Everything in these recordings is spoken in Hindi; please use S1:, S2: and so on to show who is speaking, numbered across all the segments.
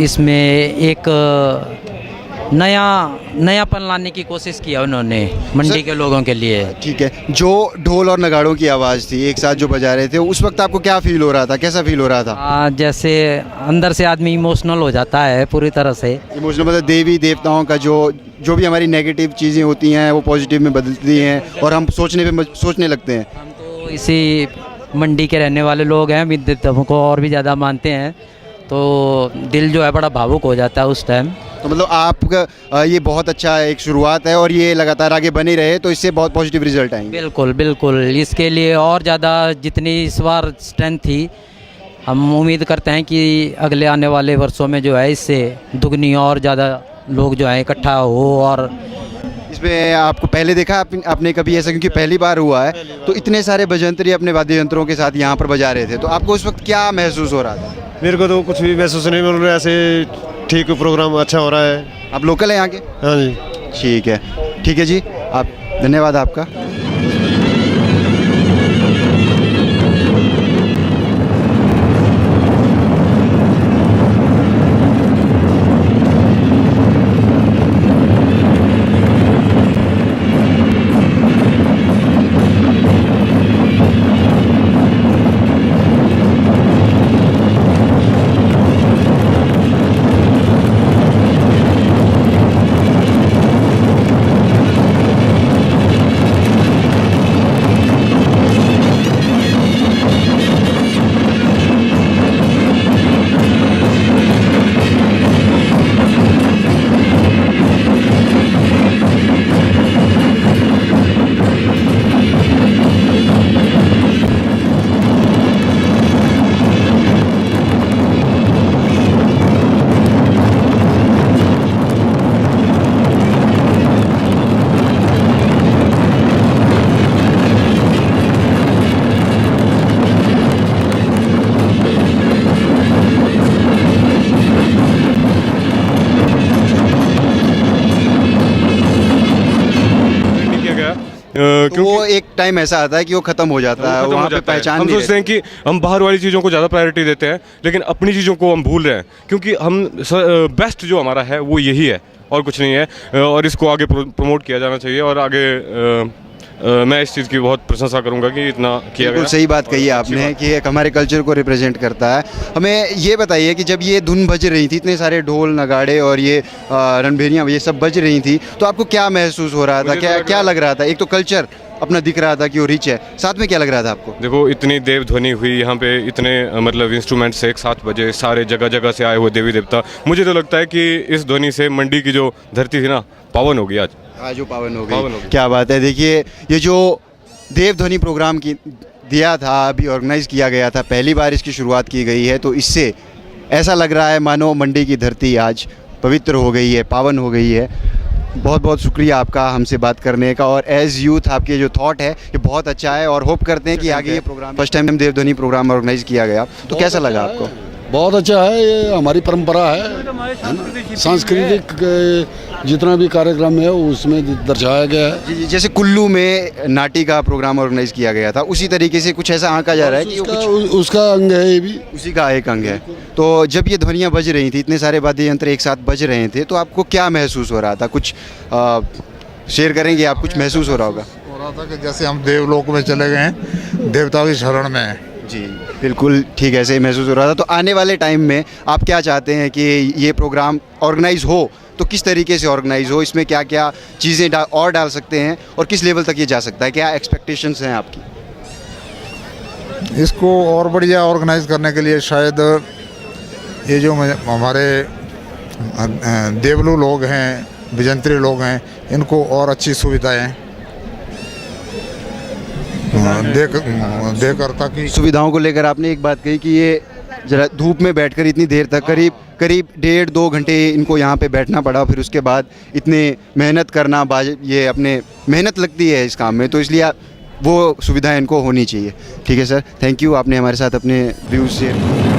S1: इसमें एक नयापन लाने की कोशिश किया उन्होंने मंडी के लोगों के लिए।
S2: ठीक है, जो ढोल और नगाड़ों की आवाज़ थी एक साथ जो बजा रहे थे, उस वक्त आपको क्या फील हो रहा था, कैसा फील हो रहा था?
S1: जैसे अंदर से आदमी इमोशनल हो जाता है पूरी तरह से।
S2: इमोशनल मतलब देवी देवताओं का जो भी हमारी नेगेटिव चीज़ें होती हैं वो पॉजिटिव में बदलती हैं और हम सोचने लगते हैं।
S1: हम तो इसी मंडी के रहने वाले लोग हैं, विद्युत को और भी ज़्यादा मानते हैं, तो दिल जो है बड़ा भावुक हो जाता है उस टाइम।
S2: तो मतलब आपका ये बहुत अच्छा एक शुरुआत है और ये लगातार आगे बने रहे तो इससे बहुत पॉजिटिव रिजल्ट आएंगे।
S1: बिल्कुल बिल्कुल, इसके लिए और ज़्यादा जितनी इस बार स्ट्रेंथ थी, हम उम्मीद करते हैं कि अगले आने वाले वर्षों में जो है इससे दुगनी और ज़्यादा लोग जो है इकट्ठा हो। और
S2: इसमें आपको पहले देखा आपने कभी ऐसा, क्योंकि पहली बार हुआ है, तो इतने सारे भजंत्री अपने वाद्य यंत्रों के साथ यहाँ पर बजा रहे थे, तो आपको उस वक्त क्या महसूस हो रहा था?
S3: मेरे को तो कुछ भी महसूस नहीं मिल रहा है, ऐसे ठीक प्रोग्राम अच्छा हो रहा है।
S2: आप लोकल हैं यहाँ के?
S3: हाँ जी।
S2: ठीक है जी, आप धन्यवाद आपका। तो वो एक टाइम ऐसा आता है कि वो खत्म हो जाता है, वहाँ पे पहचान
S4: हम
S2: नहीं
S4: सोचते हैं कि हम बाहर वाली चीज़ों को ज़्यादा प्रायोरिटी देते हैं, लेकिन अपनी चीज़ों को हम भूल रहे हैं, क्योंकि हम बेस्ट जो हमारा है वो यही है और कुछ नहीं है, और इसको आगे प्रमोट किया जाना चाहिए। और आगे मैं इस चीज़ की बहुत प्रशंसा करूंगा कि इतना किया गया।
S2: सही बात कही है आपने कि एक हमारे कल्चर को रिप्रेजेंट करता है। हमें ये बताइए कि जब ये धुन बज रही थी, इतने सारे ढोल नगाड़े और ये रणभेरियाँ ये सब बज रही थी, तो आपको क्या महसूस हो रहा था, क्या लग रहा था? एक तो कल्चर अपना दिख रहा था कि वो रिच है, साथ में क्या लग रहा था आपको?
S4: देखो, इतनी देव ध्वनि हुई यहाँ पे, इतने मतलब इंस्ट्रूमेंट्स एक साथ बजे, सारे जगह जगह से आए हुए देवी देवता। मुझे तो लगता है कि इस ध्वनि से मंडी की जो धरती थी ना, पावन होगी आज
S2: जो पावन हो गई। क्या बात है। देखिए, ये जो देव ध्वनि प्रोग्राम की दिया था, अभी ऑर्गेनाइज़ किया गया था, पहली बार इसकी शुरुआत की गई है, तो इससे ऐसा लग रहा है मानो मंडी की धरती आज पवित्र हो गई है, पावन हो गई है। बहुत बहुत शुक्रिया आपका हमसे बात करने का, और एज़ यूथ आपके जो थॉट है ये बहुत अच्छा है, और होप करते हैं कि आगे ये प्रोग्राम, फर्स्ट टाइम देव ध्वनि प्रोग्राम ऑर्गेनाइज़ किया गया, तो कैसा लगा आपको?
S5: बहुत अच्छा है, ये हमारी परंपरा है, सांस्कृतिक जितना भी कार्यक्रम है उसमें दर्शाया गया है।
S2: जैसे कुल्लू में नाटी का प्रोग्राम ऑर्गेनाइज किया गया था, उसी तरीके से कुछ ऐसा आंका जा रहा है कि
S5: उसका अंग है, ये भी
S2: उसी का एक अंग है। तो जब ये ध्वनियाँ बज रही थी, इतने सारे वाद्य यंत्र एक साथ बज रहे थे, तो आपको क्या महसूस हो रहा था? कुछ शेयर करेंगे आप? कुछ महसूस हो रहा
S6: था कि जैसे हम देवलोक में चले गए हैं, देवता की शरण में।
S2: जी बिल्कुल ठीक, ऐसे ही महसूस हो रहा था। तो आने वाले टाइम में आप क्या चाहते हैं कि ये प्रोग्राम ऑर्गेनाइज हो तो किस तरीके से ऑर्गेनाइज हो, इसमें क्या क्या चीज़ें और डाल सकते हैं और किस लेवल तक ये जा सकता है? क्या एक्सपेक्टेशंस हैं आपकी?
S6: इसको और बढ़िया ऑर्गेनाइज करने के लिए शायद ये जो हमारे देवलू लोग हैं, विजंत्री लोग हैं, इनको और अच्छी सुविधाएं देकर, ताकि
S2: सुविधाओं को लेकर आपने एक बात कही कि ये जरा धूप में बैठकर इतनी देर तक करीब 1.5-2 घंटे इनको यहाँ पे बैठना पड़ा, फिर उसके बाद इतने मेहनत करना, ये अपने मेहनत लगती है इस काम में, तो इसलिए वो सुविधाएं इनको होनी चाहिए। ठीक है सर, थैंक यू, आपने हमारे साथ अपने व्यूज़ शेयर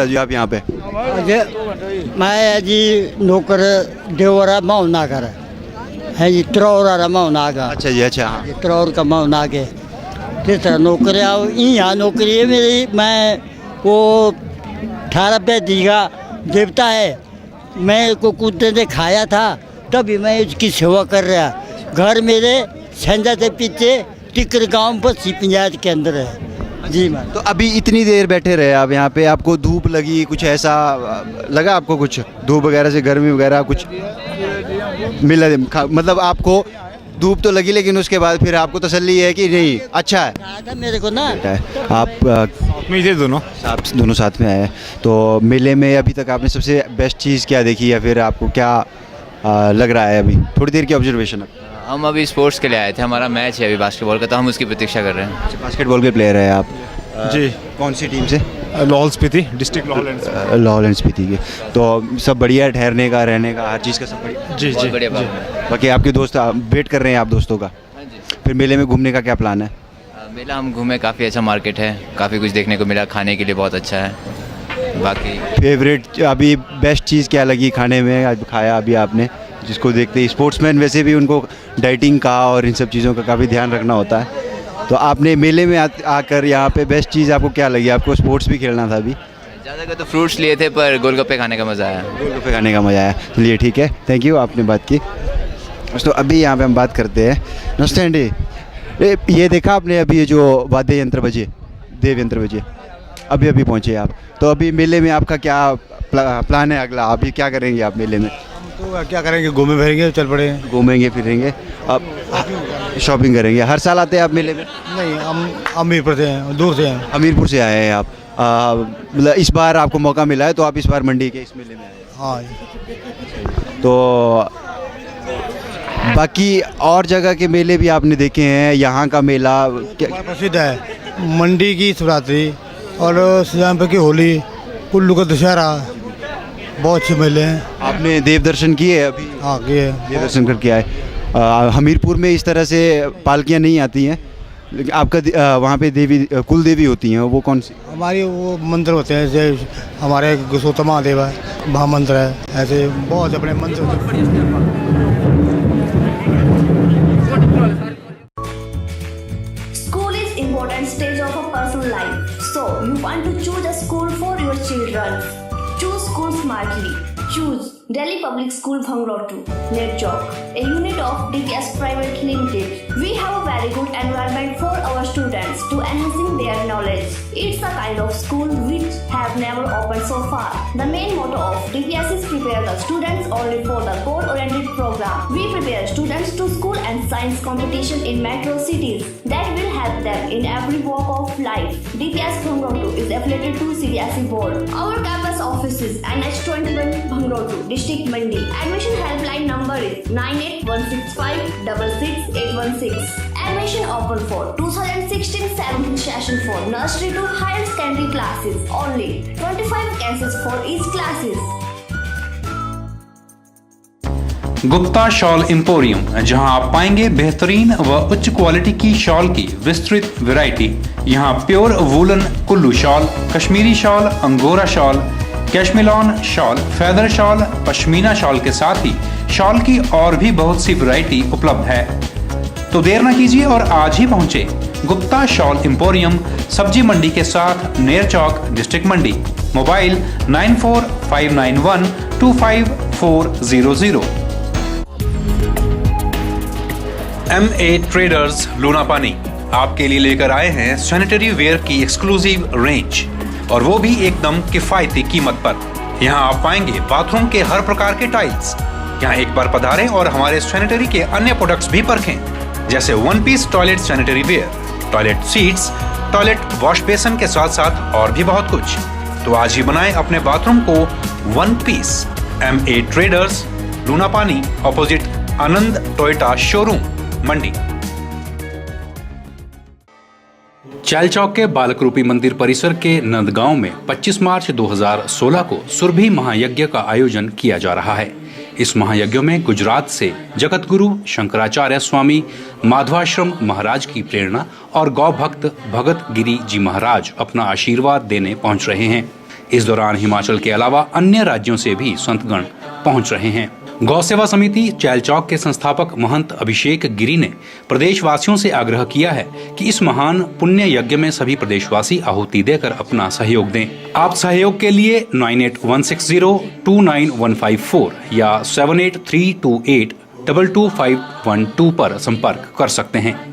S2: बता दीजिए आप यहाँ पे।
S7: मैं जी नौकर देवरा मऊनागर है जी, त्रौरा मऊनागा।
S2: अच्छा जी, अच्छा, हाँ।
S7: त्रौर का मऊनागे किस तरह नौकरी यहाँ नौकरी है मेरी। मैं वो 18 पैंतीस का देवता है, मैं को कुत्ते ने खाया था तभी मैं उसकी सेवा कर रहा। घर मेरे संजा से पीछे टिकर गांव बस्सी पंचायत के अंदर है जी। मैं
S2: तो अभी इतनी देर बैठे रहे आप यहाँ पे, आपको धूप लगी, कुछ ऐसा लगा आपको, कुछ धूप वगैरह से, गर्मी वगैरह कुछ मिला? मतलब आपको धूप तो लगी, लेकिन उसके बाद फिर आपको तसल्ली है कि नहीं अच्छा है?
S7: कहा था मेरे को ना
S2: आप
S6: में ये दोनों
S2: आप दोनों साथ में आए हैं, तो मेले में अभी तक आपने सबसे बेस्ट चीज़ क्या देखी, या फिर आपको क्या लग रहा है अभी? थोड़ी देर की ऑब्जर्वेशन।
S8: हम अभी स्पोर्ट्स के लिए आए थे, हमारा मैच है अभी बास्केटबॉल का, तो हम उसकी प्रतीक्षा कर रहे हैं।
S2: बास्केटबॉल के प्लेयर हैं आप
S6: जी।
S2: कौन सी टीम से?
S6: लाहौल स्पीति, डिस्ट्रिक्ट
S2: लाहौल एंड स्पीति के। तो सब बढ़िया है, ठहरने का, रहने का, हर चीज़ का सब बढ़िया?
S6: जी
S8: बहुत बढ़िया बात है।
S2: बाकी आपके दोस्त वेट कर रहे हैं आप दोस्तों का?
S8: हाँ जी।
S2: फिर मेले में घूमने का क्या प्लान है?
S8: मेला हम घूमे, काफ़ी अच्छा मार्केट है, काफ़ी कुछ देखने को मिला, खाने के लिए बहुत अच्छा है। बाकी
S2: फेवरेट अभी बेस्ट चीज़ क्या लगी खाने में, आज खाया अभी आपने, जिसको देखते ही स्पोर्ट्समैन वैसे भी उनको डाइटिंग का और इन सब चीज़ों का काफ़ी ध्यान रखना होता है, तो आपने मेले में आकर यहाँ पे बेस्ट चीज़ आपको क्या लगी? आपको स्पोर्ट्स भी खेलना था अभी?
S8: ज़्यादा का तो फ्रूट्स लिए थे, पर गोलगप्पे खाने का मज़ा आया।
S2: गोलगप्पे खाने का मज़ा आया। चलिए ठीक है, थैंक यू, आपने बात की। तो अभी यहाँ पे हम बात करते हैं। नमस्ते आंटी, ये देखा आपने अभी ये जो वाद्य यंत्र बजे, देव यंत्र बजे, अभी अभी पहुँचे आप, तो अभी मेले में आपका क्या प्लान है अगला? अभी क्या करेंगे आप मेले में?
S6: तो क्या करेंगे, घूमे फिरेंगे, चल पड़े,
S2: घूमेंगे फिरेंगे, अब शॉपिंग करेंगे। हर साल आते हैं आप मेले में?
S6: नहीं, हम हमीरपुर से हैं, दूर से हैं।
S2: हमीरपुर से आए हैं आप, मतलब इस बार आपको मौका मिला है तो आप इस बार मंडी के इस मेले में आए हैं?
S6: हाँ।
S2: तो बाकी और जगह के मेले भी आपने देखे हैं, यहाँ का मेला क्या
S6: प्रसिद्ध है? मंडी की शिवरात्रि और श्रीरामपुर की होली, कुल्लू का दशहरा, बहुत अच्छे मेले हैं।
S2: आपने देव दर्शन किए अभी?
S6: हाँ किए,
S2: देव दर्शन करके आए। हमीरपुर में इस तरह से पालकियाँ नहीं आती हैं, लेकिन आपका वहाँ पे देवी कुल देवी होती हैं, वो कौन सी?
S6: हमारी वो मंदिर होते हैं, जैसे हमारे गौतम महादेव है, महामंत्र है, ऐसे बहुत अपने मंत्र होते हैं।
S9: School is important stage of a person's life. So you want to choose a school for your children. Choose school smartly. Choose Delhi Public School Bhangrao, Netjok, a unit of DPS Private Limited. We have a very good environment for our students to enhancing their knowledge. It's a kind of school which have never opened so far. The main motto of DPS is prepare the students only for the goal-oriented program. We prepare students to school and science competition in metro cities that will help them in every walk of life. DPS Bhangrao is affiliated to CBSE board. Our campus office is NH21 Bhangrao, District Mandi. Admission helpline number is 9816566816. Admission open for 2016-17 session for nursery to higher secondary classes. Only 25 cases for each classes.
S10: Gupta shawl emporium, जहां आप पाएंगे बेहतरीन व उच्च क्वालिटी की शॉल की विस्तृत वैरायटी। यहां pure woollen Kullu shawl, Kashmiri shawl, angora shawl, cashmilon shawl, feather shawl, pashmina shawl के साथ ही शॉल की और भी बहुत सी वैरायटी उपलब्ध है। तो देर न कीजिए और आज ही पहुंचे गुप्ता शॉल एम्पोरियम, सब्जी मंडी के साथ नेर चौक, डिस्ट्रिक्ट मंडी। मोबाइल 9459125400। MA ट्रेडर्स लूनापानी आपके लिए लेकर आए हैं सैनिटरी वेयर की एक्सक्लूसिव रेंज, और वो भी एकदम किफायती कीमत पर। यहाँ आप पाएंगे बाथरूम के हर प्रकार के टाइल्स। यहाँ एक बार पधारें और हमारे सैनिटरी के अन्य प्रोडक्ट्स भी परखें, जैसे one piece toilet sanitary ware, toilet seats, toilet wash basin के साथ साथ और भी बहुत कुछ। तो आज ही बनाएं अपने बाथरूम को one piece. MA traders Lunapani, opposite Anand Toyota showroom, Mandi. Chail Chowk के बालक रूपी मंदिर परिसर के नंदगांव में 25 मार्च 2016 को सुरभि महायज्ञ का आयोजन किया जा रहा है। इस महायज्ञ में गुजरात से जगत गुरु शंकराचार्य स्वामी माधवाश्रम महाराज की प्रेरणा और गौ भक्त भगत गिरी जी महाराज अपना आशीर्वाद देने पहुंच रहे हैं। इस दौरान हिमाचल के अलावा अन्य राज्यों से भी संतगण पहुंच रहे हैं। गौ सेवा समिति चैलचौक के संस्थापक महंत अभिषेक गिरी ने प्रदेशवासियों से आग्रह किया है कि इस महान पुण्य यज्ञ में सभी प्रदेशवासी आहुति देकर अपना सहयोग दें। आप सहयोग के लिए 9816029154 या 7832822512 पर संपर्क कर सकते हैं।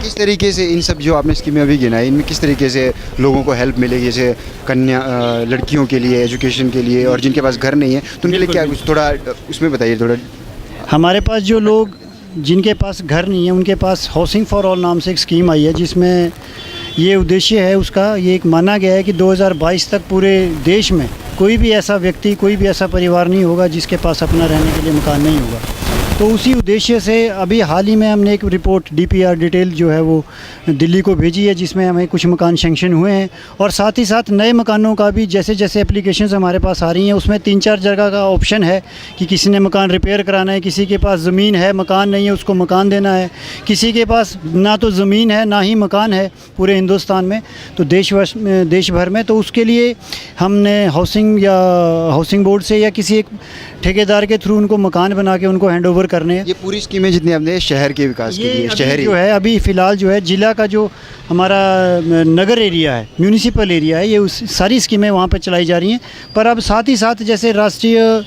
S2: किस तरीके से इन सब जो आपने स्कीमें अभी गिनाई, इनमें किस तरीके से लोगों को हेल्प मिलेगी? जैसे कन्या लड़कियों के लिए एजुकेशन के लिए, और जिनके पास घर नहीं है तो उनके लिए क्या कुछ थोड़ा उसमें बताइए थोड़ा।
S11: हमारे पास जो लोग जिनके पास घर नहीं है उनके पास हाउसिंग फॉर ऑल नाम से एक स्कीम आई है, जिसमें ये उद्देश्य है उसका, ये एक माना गया है कि 2022 तक पूरे देश में कोई भी ऐसा व्यक्ति, कोई भी ऐसा परिवार नहीं होगा जिसके पास अपना रहने के लिए मकान नहीं होगा। तो उसी उद्देश्य से अभी हाल ही में हमने एक रिपोर्ट DPR डिटेल जो है वो दिल्ली को भेजी है, जिसमें हमें कुछ मकान सेंक्शन हुए हैं, और साथ ही साथ नए मकानों का भी जैसे जैसे एप्लीकेशंस हमारे पास आ रही हैं उसमें 3-4 जगह का ऑप्शन है कि किसी ने मकान रिपेयर कराना है, किसी के पास ज़मीन है मकान नहीं है उसको मकान देना है, किसी के पास ना तो ज़मीन है ना ही मकान है पूरे हिंदुस्तान में, तो देश भर में। तो उसके लिए हमने हाउसिंग बोर्ड से या किसी एक ठेकेदार के थ्रू उनको मकान बना के उनको हैंड ओवर करने हैं।
S2: ये पूरी स्कीमें जितनी आपने शहर के विकास के लिए, शहरी
S11: जो है अभी फ़िलहाल जो है जिला का जो हमारा नगर एरिया है, म्यूनिसिपल एरिया है, ये उस सारी स्कीमें वहाँ पे चलाई जा रही हैं। पर अब साथ ही साथ जैसे राष्ट्रीय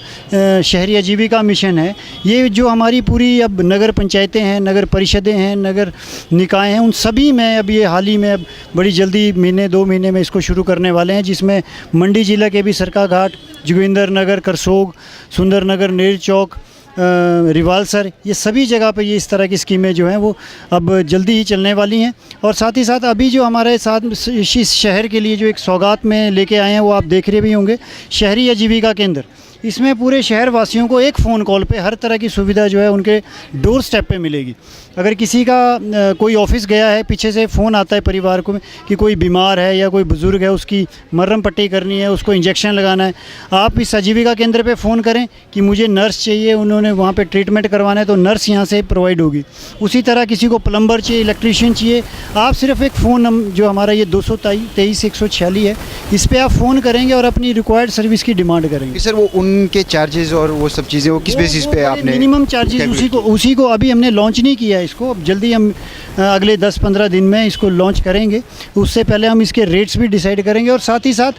S11: शहरी आजीविका मिशन है, ये जो हमारी पूरी अब नगर पंचायतें हैं, नगर परिषदें हैं, नगर निकाय हैं, उन सभी में अब ये हाल ही में अब बड़ी जल्दी 1-2 महीने में इसको शुरू करने वाले हैं, जिसमें मंडी जिला के भी सरकाघाट, जोगिंदर नगर, करसोग, सुंदर नगर, नेर चौक, रिवालसर, ये सभी जगह पे ये इस तरह की स्कीमें जो हैं वो अब जल्दी ही चलने वाली हैं। और साथ ही साथ अभी जो हमारे साथ इस शहर के लिए जो एक सौगात में लेके आए हैं वो आप देख रहे भी होंगे, शहरी आजीविका केंद्र। इसमें पूरे शहर वासियों को एक फ़ोन कॉल पे हर तरह की सुविधा जो है उनके डोर स्टेप पे मिलेगी। अगर किसी का कोई ऑफिस गया है, पीछे से फ़ोन आता है परिवार को कि कोई बीमार है या कोई बुज़ुर्ग है, उसकी मरहम पट्टी करनी है, उसको इंजेक्शन लगाना है, आप इस आजीविका केंद्र पे फ़ोन करें कि मुझे नर्स चाहिए, उन्होंने वहाँ पे ट्रीटमेंट करवाना है, तो नर्स यहाँ से प्रोवाइड होगी। उसी तरह किसी को प्लम्बर चाहिए, इलेक्ट्रीशियन चाहिए, आप सिर्फ एक फ़ोन जो हमारा ये 223-146 है, इस पर आप फ़ोन करेंगे और अपनी रिक्वायर्ड सर्विस की डिमांड करेंगे।
S2: सर वो उनके चार्जेस और वो सब चीज़ें वो किस बेसिस पे आपने
S11: मिनिमम चार्जेस उसी को अभी हमने लॉन्च नहीं किया है इसको, अब जल्दी हम अगले 10-15 दिन में इसको लॉन्च करेंगे। उससे पहले हम इसके रेट्स भी डिसाइड करेंगे और साथ ही साथ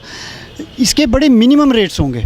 S11: इसके बड़े मिनिमम रेट्स होंगे।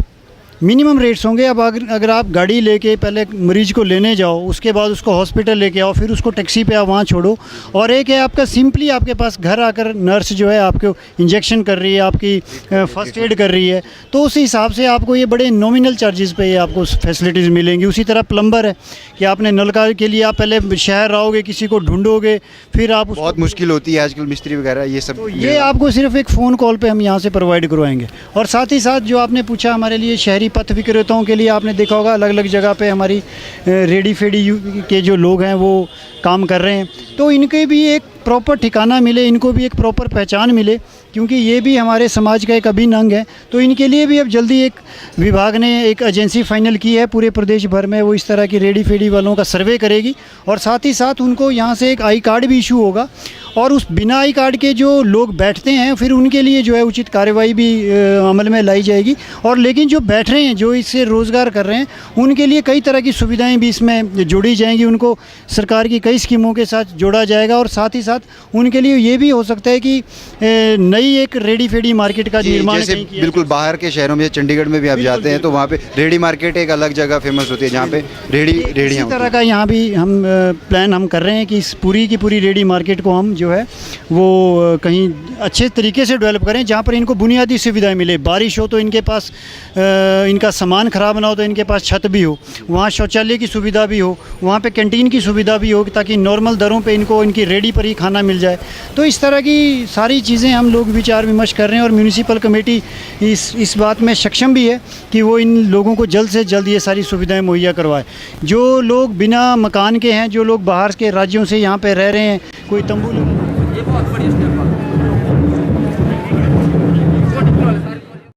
S11: मिनिमम रेट्स होंगे। अब अगर आप गाड़ी लेके पहले मरीज को लेने जाओ, उसके बाद उसको हॉस्पिटल लेके आओ, फिर उसको टैक्सी पे आप वहाँ छोड़ो, और एक है आपका सिंपली आपके पास घर आकर नर्स जो है आपको इंजेक्शन कर रही है, आपकी फर्स्ट एड कर रही है, तो उस हिसाब से आपको ये बड़े नॉमिनल चार्जेस पे ये आपको फैसिलिटीज़ मिलेंगी। उसी तरह प्लम्बर है कि आपने नलका के लिए आप पहले शहर आओगे, किसी को ढूंढोगे, फिर आप
S2: बहुत मुश्किल होती है आजकल मिस्त्री वगैरह ये सब।
S11: तो ये आपको सिर्फ एक फ़ोन कॉल पे हम यहाँ से प्रोवाइड करवाएंगे। और साथ ही साथ जो आपने पूछा हमारे लिए शहरी पथ विक्रेताओं के लिए, आपने देखा होगा अलग अलग जगह पे हमारी रेडी फेडी के जो लोग हैं वो काम कर रहे हैं, तो इनके भी एक प्रॉपर ठिकाना मिले, इनको भी एक प्रॉपर पहचान मिले, क्योंकि ये भी हमारे समाज का एक अभिन्न अंग है। तो इनके लिए भी अब जल्दी एक विभाग ने एक एजेंसी फाइनल की है पूरे प्रदेश भर में, वो इस तरह की रेडी फेडी वालों का सर्वे करेगी, और साथ ही साथ उनको यहाँ से एक आई कार्ड भी इशू होगा, और उस बिना आई कार्ड के जो लोग बैठते हैं फिर उनके लिए जो है उचित कार्रवाई भी अमल में लाई जाएगी। और लेकिन जो बैठ रहे हैं, जो इससे रोज़गार कर रहे हैं, उनके लिए कई तरह की सुविधाएं भी इसमें जोड़ी जाएंगी, उनको सरकार की कई स्कीमों के साथ जोड़ा जाएगा, और साथ ही साथ उनके लिए ये भी हो सकता है कि नई एक रेडी फेडी मार्केट का निर्माण
S2: जैसे बिल्कुल बाहर के शहरों में, चंडीगढ़ में भी आप जाते हैं तो वहाँ पे रेडी मार्केट एक अलग जगह फेमस होती है जहाँ पे रेडियाँ।
S11: इसी तरह का यहाँ भी हम प्लान हम कर रहे हैं कि इस पूरी की पूरी रेडी मार्केट को हम जो है वो कहीं अच्छे तरीके से डेवलप करें, जहाँ पर इनको बुनियादी सुविधाएं मिले। बारिश हो तो इनके पास इनका सामान ख़राब ना हो तो इनके पास छत भी हो, वहाँ शौचालय की सुविधा भी हो, वहाँ पे कैंटीन की सुविधा भी हो, ताकि नॉर्मल दरों पे इनको इनकी रेडी पर ही खाना मिल जाए। तो इस तरह की सारी चीज़ें हम लोग विचार विमर्श कर रहे हैं, और म्यूनिसिपल कमेटी इस बात में सक्षम भी है कि वो इन लोगों को जल्द से जल्द ये सारी सुविधाएं मुहैया करवाए। जो लोग बिना मकान के हैं, जो लोग बाहर के राज्यों से यहाँ पे रह रहे हैं, कोई तंबू